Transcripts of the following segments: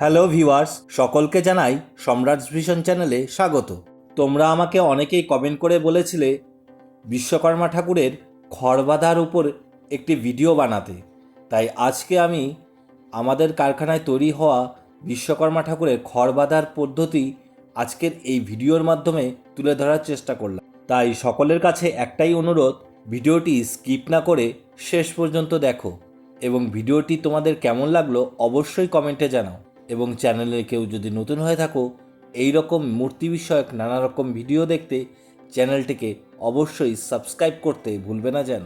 Hello viewers, সকলকে জানাই সম্রাটস vision চ্যানেলে স্বাগত। তোমরা আমাকে অনেকেই কমেন্ট করে বলেছিলে বিশ্বকর্মা ঠাকুরের খড় বাঁধার উপর একটি ভিডিও বানাতে। তাই আজকে আমি আমাদের কারখানায় তৈরি হওয়া বিশ্বকর্মা ঠাকুরের খড় বাঁধার পদ্ধতি আজকের এই ভিডিওর মাধ্যমে তুলে ধরার চেষ্টা করলাম। তাই সকলের কাছে একটাই অনুরোধ, ভিডিওটি স্কিপ না করে শেষ পর্যন্ত দেখো এবং ভিডিওটি তোমাদের কেমন লাগলো অবশ্যই কমেন্টে জানাও। এবং চ্যানেলে কেউ যদি নতুন হয়ে থাকো এই রকম মূর্তি বিষয়ক নানা রকম ভিডিও দেখতে চ্যানেলটিকে অবশ্যই সাবস্ক্রাইব করতে ভুলবে না যেন।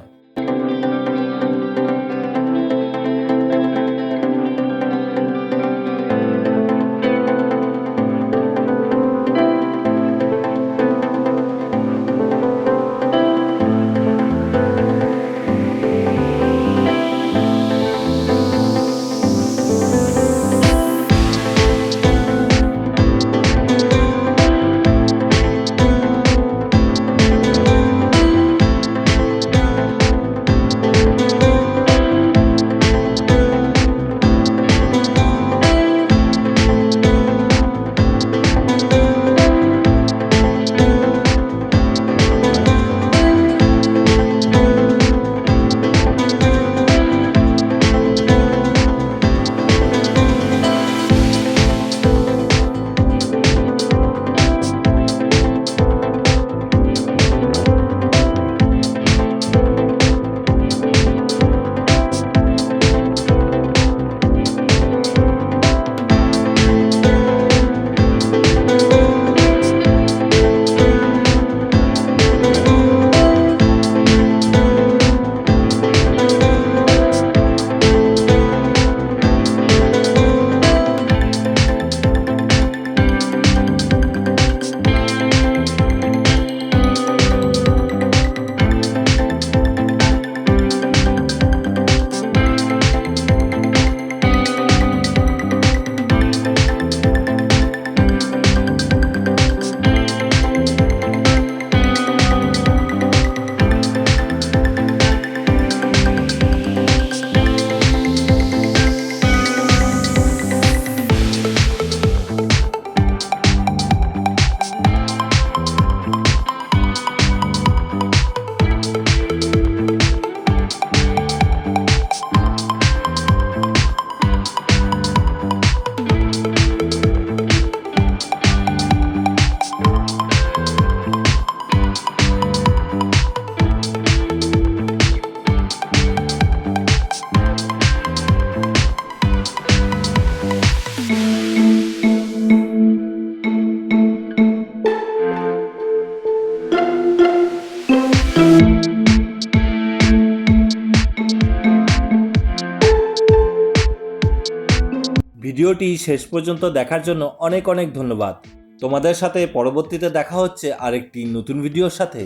ভিডিওটি শেষ পর্যন্ত দেখার জন্য অনেক অনেক ধন্যবাদ। তোমাদের সাথে পরবর্তীতে দেখা হচ্ছে আরেকটি নতুন ভিডিওর সাথে।